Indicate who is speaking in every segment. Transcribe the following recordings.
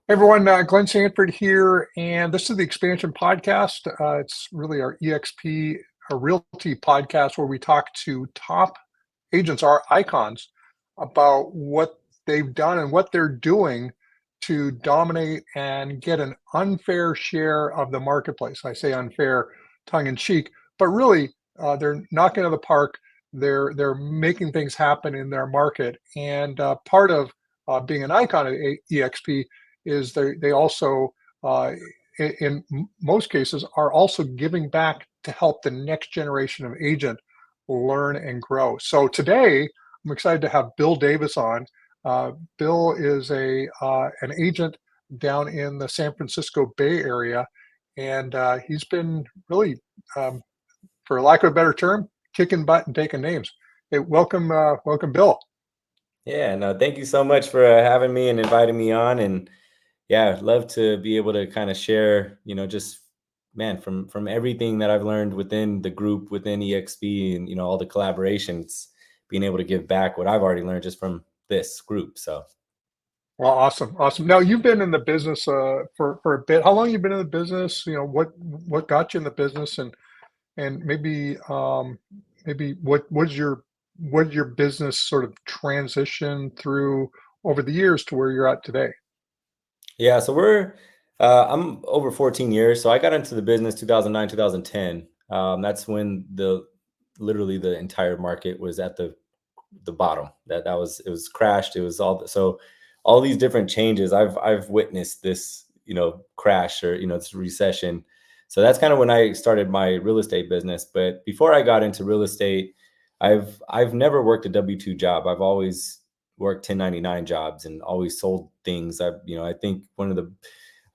Speaker 1: Hey everyone, Glenn Sanford here, and this is the Expansion Podcast. It's really our EXP, a Realty podcast where we talk to top agents, our icons, about what they've done and what they're doing to dominate and get an unfair share of the marketplace. I say unfair, tongue in cheek, but really they're knocking out of the park. They're making things happen in their market, and part of being an icon at EXP is they also most cases are also giving back to help the next generation of agent learn and grow. So today I'm excited to have Bill Davis on. Bill is a an agent down in the San Francisco Bay Area, and he's been really, for lack of a better term, kicking butt and taking names. Hey, welcome, Bill.
Speaker 2: Yeah, no, thank you so much for having me and inviting me on. And yeah, I'd love to be able to kind of share, just man, from everything that I've learned within the group, within EXP, and all the collaborations, being able to give back what I've already learned just from this group. So
Speaker 1: Well, awesome, awesome. Now you've been in the business for a bit. How long you been in the business? You know what got you in the business, and maybe what your business sort of transition through over the years to where you're at today.
Speaker 2: yeah, so I'm over 14 years. So I got into the business 2009, 2010. That's when literally the entire market was at the bottom. It was crashed. It was so all these different changes. I've witnessed this, crash or this recession. So that's kind of when I started my real estate business. But before I got into real estate, I've never worked a W-2 job. I've always worked 1099 jobs and always sold things. I think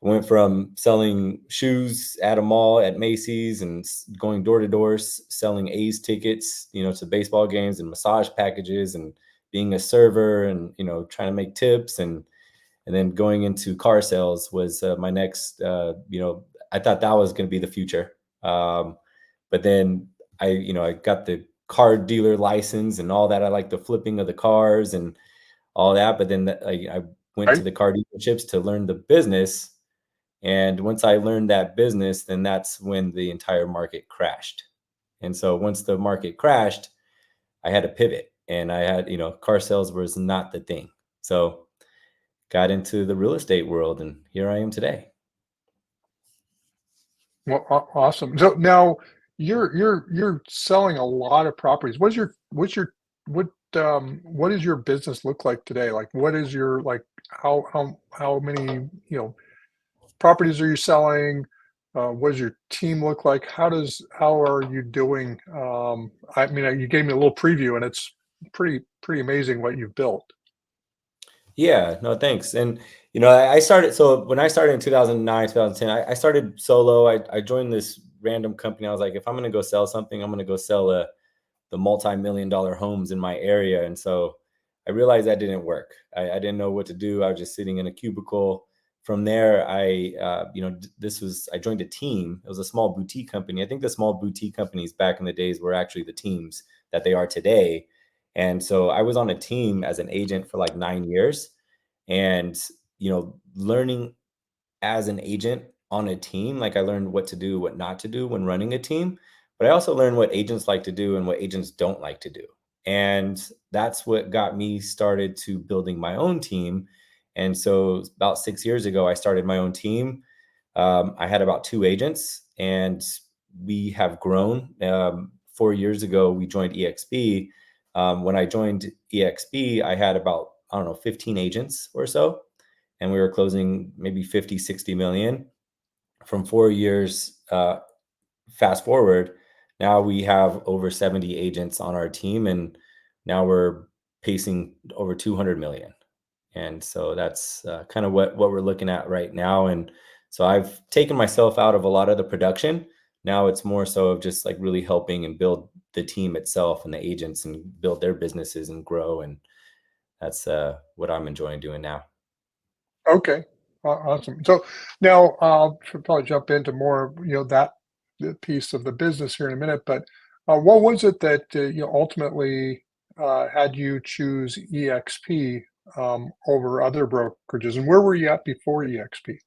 Speaker 2: went from selling shoes at a mall at Macy's and going door to door selling A's tickets, to baseball games and massage packages and being a server and, trying to make tips and then going into car sales was my next, I thought that was going to be the future. But then I got the car dealer license and all that. I like the flipping of the cars and all that. But then I went to
Speaker 1: Right?
Speaker 2: the car dealerships to learn the business, and once I learned that business, then that's when the entire market crashed. And so once the market crashed, I had to pivot and I had, car sales was not the thing. So got into the real estate world and here I am today.
Speaker 1: Well, awesome. So now you're selling a lot of properties. What does your business look like today? Like, what is your like how many properties are you selling? What does your team look like? How are you doing? I mean, you gave me a little preview, and it's pretty amazing what you've built.
Speaker 2: Yeah, no, thanks. And I started. So when I started in 2009, 2010, I started solo. I joined this random company. I was like, if I'm going to go sell something, I'm going to go sell the multi-million dollar homes in my area. And so I realized that didn't work. I didn't know what to do. I was just sitting in a cubicle. From there, I joined a team. It was a small boutique company. I think the small boutique companies back in the days were actually the teams that they are today. And so I was on a team as an agent for like 9 years, and learning as an agent on a team, like I learned what to do, what not to do when running a team, but I also learned what agents like to do and what agents don't like to do. And that's what got me started to building my own team. And so about 6 years ago, I started my own team. I had about two agents and we have grown. 4 years ago, we joined EXP. When I joined EXP, I had about, I don't know, 15 agents or so, and we were closing maybe 50, 60 million. From 4 years, fast forward, now we have over 70 agents on our team, and now we're pacing over 200 million. And so that's kind of what we're looking at right now. And so I've taken myself out of a lot of the production. Now it's more so of just like really helping and build the team itself and the agents and build their businesses and grow. And that's what I'm enjoying doing now.
Speaker 1: Okay, awesome. So now should probably jump into more, that the piece of the business here in a minute. But what was it that ultimately had you choose EXP? over other brokerages? And where were you at before EXP?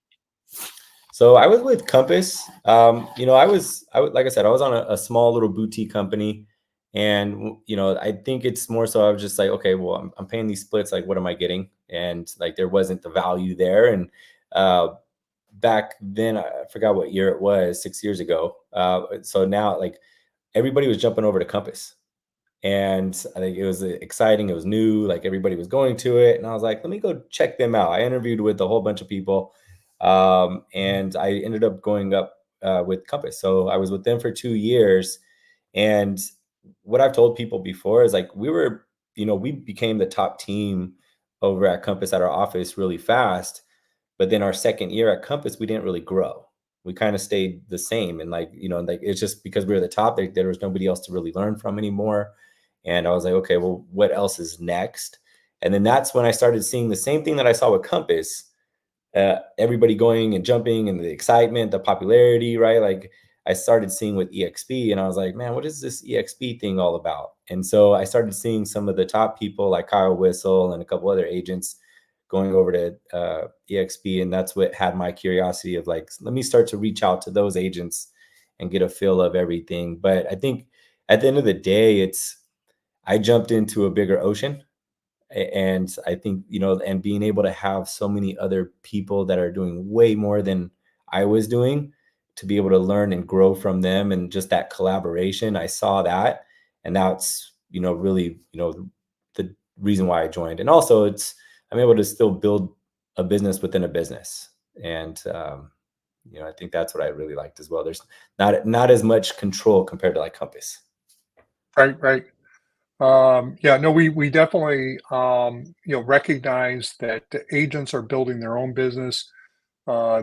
Speaker 2: So I was with Compass. Like I said, I was on a small little boutique company, and I think it's more so I was just like, okay, well, I'm paying these splits. Like, what am I getting? And like, there wasn't the value there. And uh, back then, I forgot what year it was, 6 years ago. So now, like, everybody was jumping over to Compass. And I think it was exciting. It was new. Like everybody was going to it, and I was like, let me go check them out. I interviewed with a whole bunch of people, and I ended up going up with Compass. So I was with them for 2 years, and what I've told people before is like we became the top team over at Compass at our office really fast. But then our second year at Compass, we didn't really grow. We kind of stayed the same. And like it's just because we were the top, there was nobody else to really learn from anymore. And I was like, okay, well, what else is next? And then that's when I started seeing the same thing that I saw with Compass, everybody going and jumping and the excitement, the popularity, right? Like I started seeing with EXP and I was like, man, what is this EXP thing all about? And so I started seeing some of the top people like Kyle Whistle and a couple other agents going over to EXP. And that's what had my curiosity of like, let me start to reach out to those agents and get a feel of everything. But I think at the end of the day, I jumped into a bigger ocean. And I think, and being able to have so many other people that are doing way more than I was doing, to be able to learn and grow from them, and just that collaboration, I saw that. And that's, really, the reason why I joined. And also I'm able to still build a business within a business. And, I think that's what I really liked as well. There's not as much control compared to like Compass.
Speaker 1: Right, right. Yeah, no, we definitely recognize that the agents are building their own business, uh,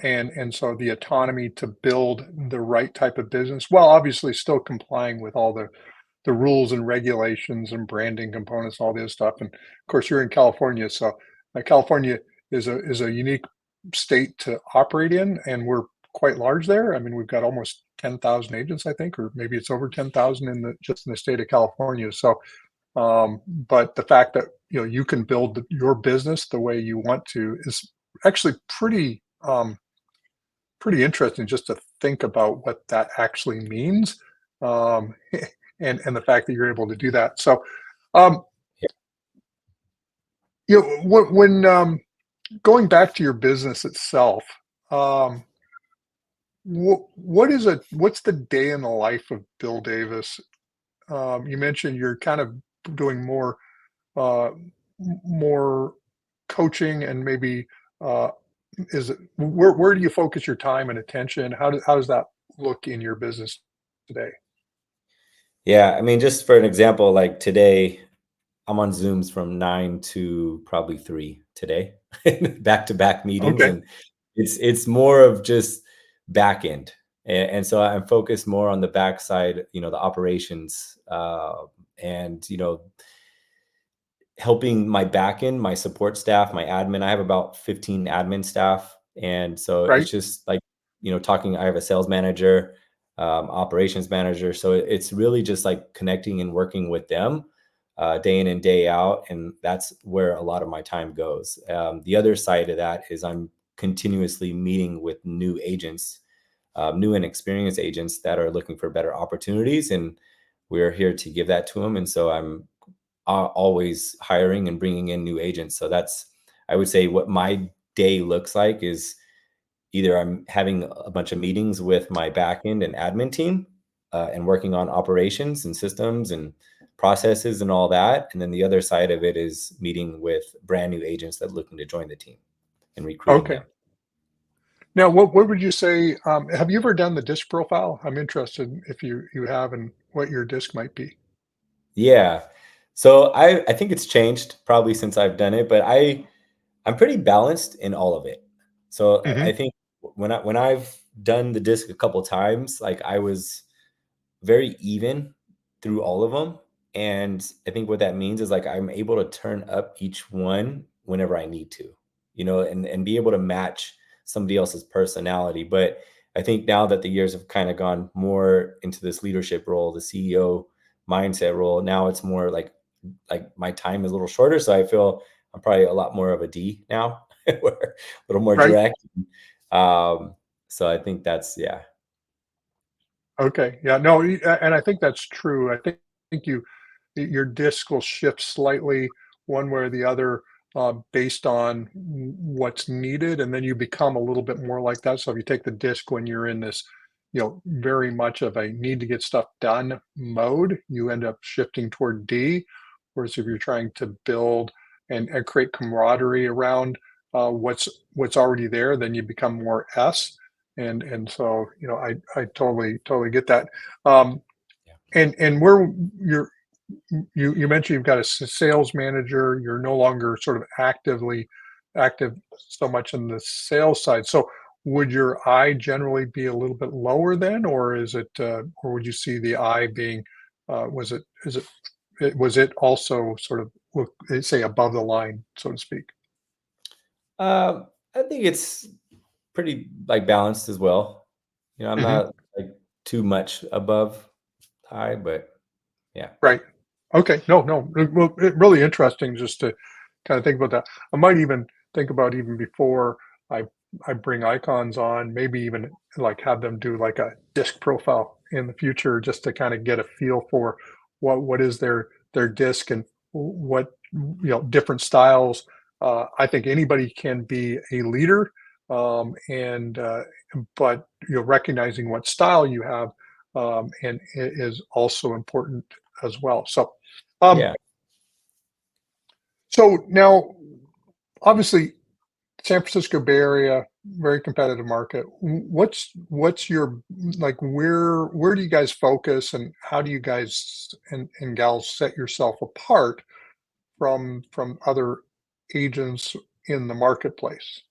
Speaker 1: and so the autonomy to build the right type of business, while obviously still complying with all the rules and regulations and branding components, all this stuff. And of course, you're in California, so California is a unique state to operate in, and we're quite large there. I mean, we've got almost 10,000 agents, I think, or maybe it's over 10,000 in the just in the state of California. So, but the fact that you can build your business the way you want to is actually pretty interesting just to think about what that actually means, um, and the fact that you're able to do that. So, um, when going back to your business itself, um, what's the day in the life of Bill Davis? You mentioned you're kind of doing uh, more coaching and maybe uh, is it where do you focus your time and attention? How does that look in your business today?
Speaker 2: Yeah, I mean, just for an example, like today, I'm on Zooms from 9 to probably 3 today, back to back meetings,
Speaker 1: Okay,
Speaker 2: and it's more of just back end. And so I'm focused more on the backside, the operations, and helping my back end, my support staff, my admin. I have about 15 admin staff. And so
Speaker 1: right.
Speaker 2: it's just like, talking. I have a sales manager, operations manager. So it's really just like connecting and working with them day in and day out. And that's where a lot of my time goes. The other side of that is I'm continuously meeting with new agents, new and experienced agents that are looking for better opportunities. And we're here to give that to them. And so I'm always hiring and bringing in new agents. So that's, I would say, what my day looks like is either I'm having a bunch of meetings with my backend and admin team, and working on operations and systems and processes and all that. And then the other side of it is meeting with brand new agents that are looking to join the team and recruiting
Speaker 1: Okay.
Speaker 2: them.
Speaker 1: Now, what would you say? Have you ever done the disc profile? I'm interested if you have and what your disc might be.
Speaker 2: Yeah. So I think it's changed probably since I've done it, but I'm pretty balanced in all of it. So I
Speaker 1: Hmm.
Speaker 2: think when I've done the disc a couple times, like I was very even through all of them. And I think what that means is like I'm able to turn up each one whenever I need to, and be able to match somebody else's personality. But I think now that the years have kind of gone more into this leadership role, the CEO mindset role, now it's more like my time is a little shorter. So I feel I'm probably a lot more of a D now. We're a little more
Speaker 1: Right.
Speaker 2: direct. Um, so I think that's yeah.
Speaker 1: Okay. Yeah. No, and I think that's true. I think your disc will shift slightly one way or the other based on what's needed, and then you become a little bit more like that. So if you take the disc when you're in this, very much of a need to get stuff done mode, you end up shifting toward D. Whereas if you're trying to build and create camaraderie around what's already there, then you become more S. And so I totally get that. Um,
Speaker 2: Yeah.
Speaker 1: and where you're you mentioned you've got a sales manager. You're no longer sort of active so much in the sales side. So would your I generally be a little bit lower then, or is it, or would you see the I being, was it, is was it also sort of, say, above the line, so to speak?
Speaker 2: I think it's pretty like balanced as well. I'm
Speaker 1: Hmm.
Speaker 2: not like too much above high, but yeah.
Speaker 1: Right. Okay. No, no. Well, really interesting just to kind of think about that. I might even think about, even before I I bring icons on, maybe even like have them do like a disc profile in the future, just to kind of get a feel for what is their disc, and what, different styles. I think anybody can be a leader, and but recognizing what style you have, and is also important as well. So, um,
Speaker 2: Yeah.
Speaker 1: so now, obviously, San Francisco Bay Area, very competitive market. What's your, like, where do you guys focus, and how do you guys and gals set yourself apart from other agents in the marketplace?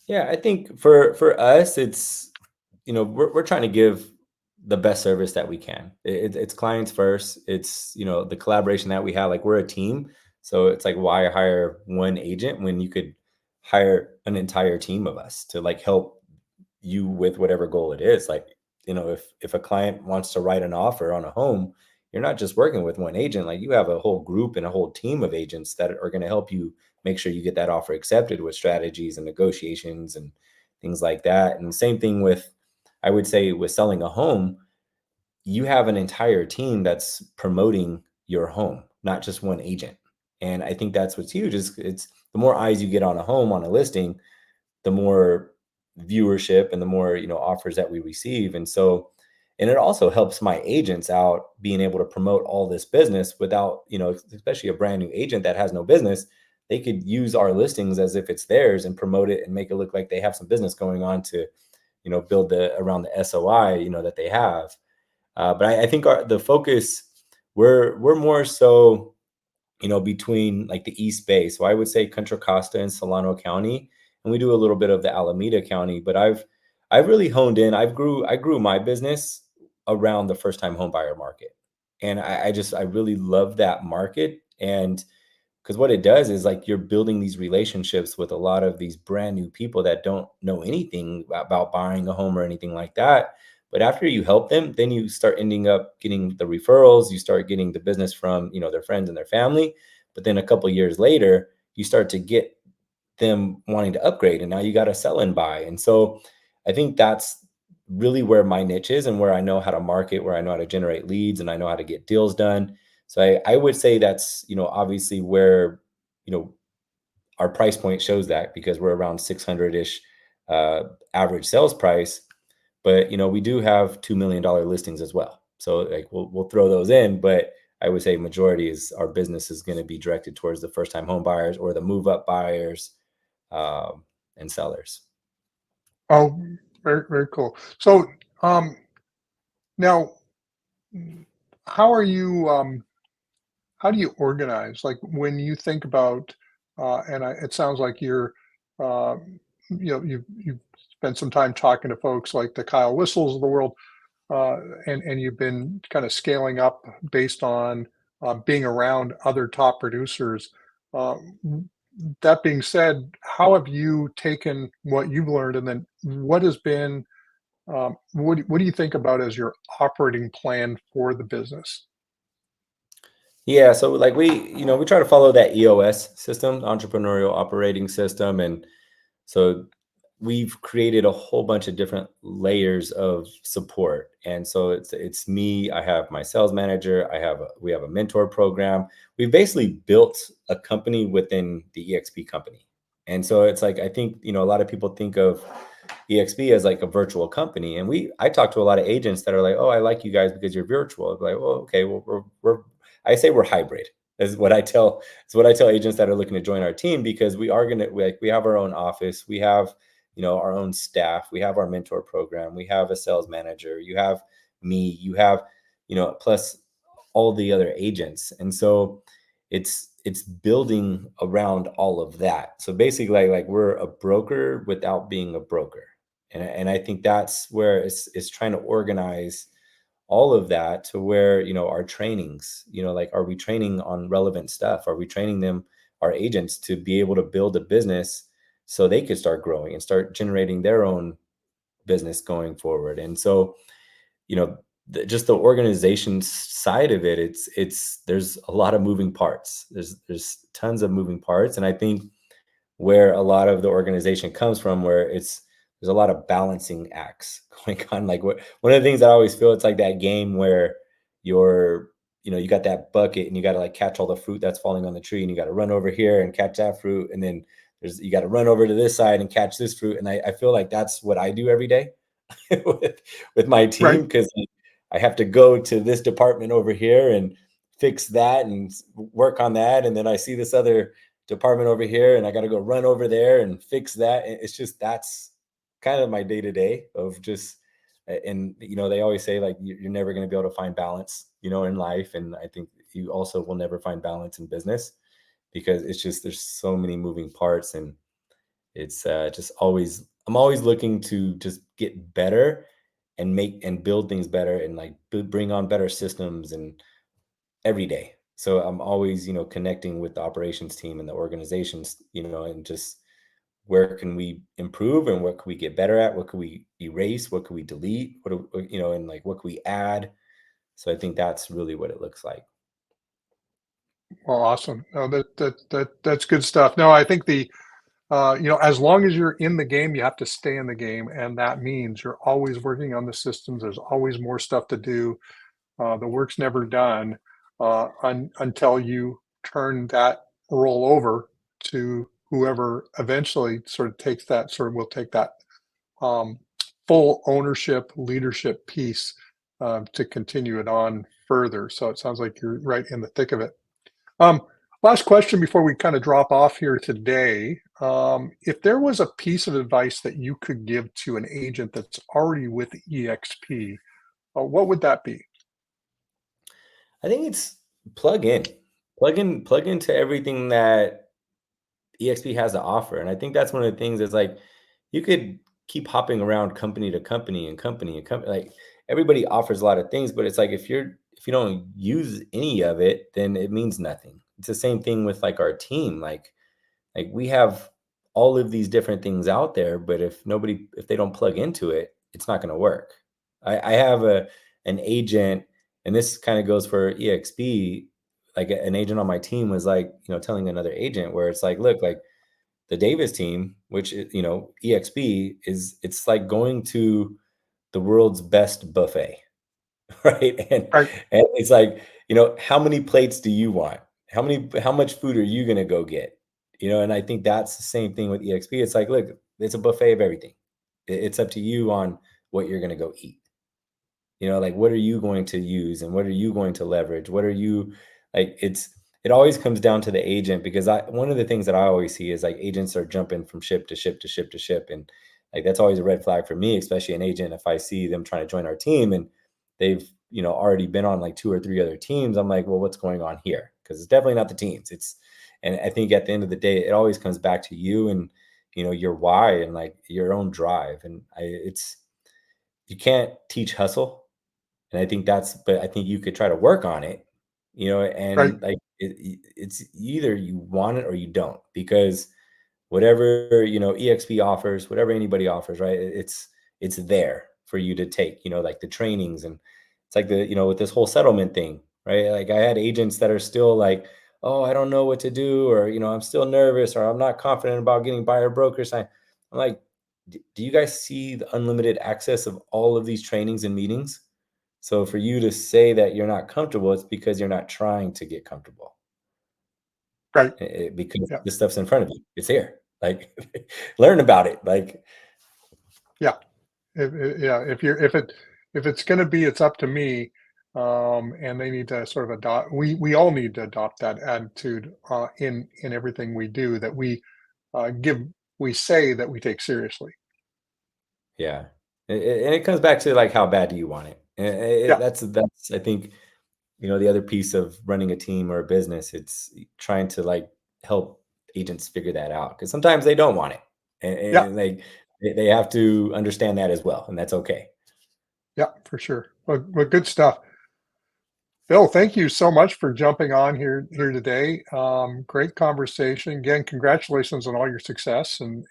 Speaker 2: Yeah, I think for us, it's we're trying to give the best service that we can. It's clients first. It's the collaboration that we have. Like we're a team, so it's like why hire one agent when you could hire an entire team of us to like help you with whatever goal it is. Like if a client wants to write an offer on a home, you're not just working with one agent. Like you have a whole group and a whole team of agents that are going to help you make sure you get that offer accepted with strategies and negotiations and things like that. And same thing with, I would say, with selling a home, you have an entire team that's promoting your home, not just one agent. And I think that's what's huge is it's the more eyes you get on a home on a listing, the more viewership and the more offers that we receive. And so, and it also helps my agents out being able to promote all this business without, especially a brand new agent that has no business, they could use our listings as if it's theirs and promote it and make it look like they have some business going on to build the around the SOI that they have. But I think the focus, we're more so between like the East Bay. So I would say Contra Costa and Solano County, and we do a little bit of the Alameda County. But I've really honed in. I grew my business around the first time home buyer market, and I really love that market. And because what it does is like you're building these relationships with a lot of these brand new people that don't know anything about buying a home or anything like that. But after you help them, then you start ending up getting the referrals, you start getting the business from their friends and their family. But then a couple years later, you start to get them wanting to upgrade, and now you got to sell and buy. And so I think that's really where my niche is and where I know how to market, where I know how to generate leads and I know how to get deals done. So I would say that's obviously where you know our price point shows that, because we're around 600-ish average sales price. But we do have $2 million listings as well, so like we'll throw those in. But I would say majority is our business is going to be directed towards the first time home buyers or the move up buyers, um, and sellers.
Speaker 1: Oh, very, very cool. So, um, now, how are you? How do you organize? Like, when you think about, it sounds like uh, you've spent some time talking to folks like the Kyle Whistles of the world, and you've been kind of scaling up based on being around other top producers. Uh, that being said, how have you taken what you've learned, and then what has been, what do you think about as your operating plan for the business?
Speaker 2: Yeah, so like we try to follow that EOS system, entrepreneurial operating system, and so we've created a whole bunch of different layers of support. And so it's me, I have my sales manager, we have a mentor program. We've basically built a company within the EXP company. And so it's like I think, a lot of people think of EXP as like a virtual company. And I talk to a lot of agents that are like, "Oh, I like you guys because you're virtual." I'm like, "Well, okay, well we're I say we're hybrid." Is what I tell agents that are looking to join our team, because we have our own office, we have our own staff, we have our mentor program, we have a sales manager, you have me, you have plus all the other agents. And so it's building around all of that. So basically, like we're a broker without being a broker. And I think that's where it's trying to organize all of that to where our trainings, like, are we training on relevant stuff? Are we training them, our agents, to be able to build a business so they could start growing and start generating their own business going forward? And so just the organization side of it, it's there's a lot of moving parts. There's tons of moving parts. And I think where a lot of the organization comes from, where there's a lot of balancing acts going on. Like, one of the things that I always feel, it's like that game where you're, you got that bucket and you got to like catch all the fruit that's falling on the tree, and you got to run over here and catch that fruit. And then you got to run over to this side and catch this fruit. And I feel like that's what I do every day with, my
Speaker 1: Right.
Speaker 2: team, because I have to go to this department over here and fix that and work on that. And then I see this other department over here and I got to go run over there and fix that. It's just, that's kind of my day to day of just, and they always say like you're never going to be able to find balance, in life. And I think you also will never find balance in business, because it's just, there's so many moving parts. And it's just always, I'm always looking to just get better and make and build things better, and like bring on better systems and every day. So I'm always, connecting with the operations team and the organizations, and just where can we improve and what can we get better at? What can we erase? What can we delete? And like, what can we add? So I think that's really what it looks like.
Speaker 1: Well, awesome. No, that's good stuff. No, I think as long as you're in the game, you have to stay in the game, and that means you're always working on the systems. There's always more stuff to do. The work's never done until you turn that role over to whoever eventually sort of will take that um, full ownership, leadership piece to continue it on further. So it sounds like you're right in the thick of it. Um, Last question before we kind of drop off here today. If there was a piece of advice that you could give to an agent that's already with EXP, what would that be?
Speaker 2: I think it's plug in, plug into everything that EXP has to offer. And I think that's one of the things is like, you could keep hopping around company to company and company and company. Like, everybody offers a lot of things, but it's like, if you don't use any of it, then it means nothing. It's the same thing with like our team. Like we have all of these different things out there, but if they don't plug into it, it's not going to work. I have an agent, and this kind of goes for EXP. Like, an agent on my team was like, telling another agent, where it's like, look, like the Davis team, which EXP it's like going to the world's best buffet. Right?
Speaker 1: Right,
Speaker 2: And it's like, how many plates do you want? How much food are you gonna go get? And I think that's the same thing with EXP. It's like, look, it's a buffet of everything. It's up to you on what you're gonna go eat. Like, what are you going to use and what are you going to leverage? What are you like? It always comes down to the agent, because one of the things that I always see is like agents are jumping from ship to ship to ship to ship. And like, that's always a red flag for me, especially an agent. If I see them trying to join our team and they've, already been on like two or three other teams, I'm like, well, what's going on here? Because it's definitely not the teams. And I think at the end of the day, it always comes back to you and, your why and like your own drive. And you can't teach hustle. And I think but I think you could try to work on it,
Speaker 1: right.
Speaker 2: and like it's either you want it or you don't, because whatever, EXP offers, whatever anybody offers, right? It's there for you to take, like the trainings. And it's like with this whole settlement thing, right? Like I had agents that are still like, oh, I don't know what to do, or I'm still nervous, or I'm not confident about getting buyer broker sign. I'm like, do you guys see the unlimited access of all of these trainings and meetings? So for you to say that you're not comfortable, it's because you're not trying to get comfortable.
Speaker 1: Right.
Speaker 2: Because
Speaker 1: Yeah.
Speaker 2: this stuff's in front of you. It's here. Like, learn about it. Like,
Speaker 1: Yeah. Yeah. If it's going to be, it's up to me. And they need to sort of adopt. We all need to adopt that attitude in everything we do. That give we say that we take seriously.
Speaker 2: yeah. And it comes back to like, how bad do you want it? And
Speaker 1: Yeah.
Speaker 2: that's I think the other piece of running a team or a business. It's trying to like help agents figure that out, because sometimes they don't want it, and,
Speaker 1: Yeah.
Speaker 2: and they have to understand that as well, and that's okay.
Speaker 1: Yeah. For sure. Well, good stuff. Bill, thank you so much for jumping on here today. Great conversation. Again, congratulations on all your success, and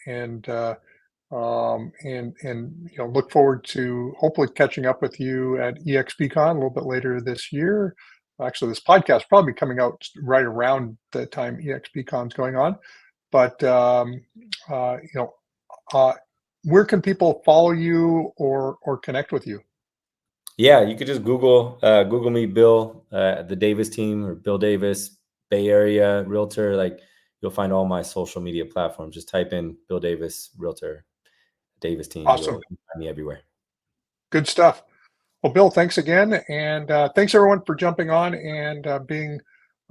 Speaker 1: look forward to hopefully catching up with you at EXPCon a little bit later this year. Actually, this podcast probably coming out right around the time EXPCon is going on. But uh, you know, uh, where can people follow you or connect with you?
Speaker 2: Yeah, you could just Google me, Bill, the Davis team, or Bill Davis, Bay Area Realtor. Like, you'll find all my social media platforms. Just type in Bill Davis Realtor, Davis team.
Speaker 1: Awesome,
Speaker 2: You'll find me everywhere.
Speaker 1: good stuff. Well, Bill, thanks again, and thanks everyone for jumping on and being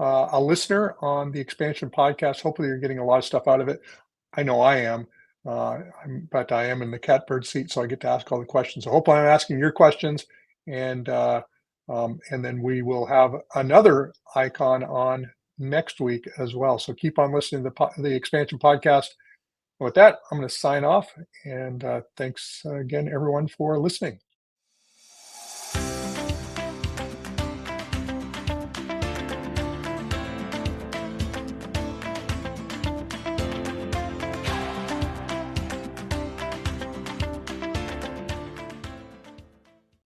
Speaker 1: a listener on the Expansion Podcast. Hopefully, you're getting a lot of stuff out of it. I know I am, but I am in the catbird seat, so I get to ask all the questions. So hopefully, I'm asking your questions, and and then we will have another icon on next week as well. So keep on listening to the Expansion Podcast. With that, I'm going to sign off, and thanks again, everyone, for listening.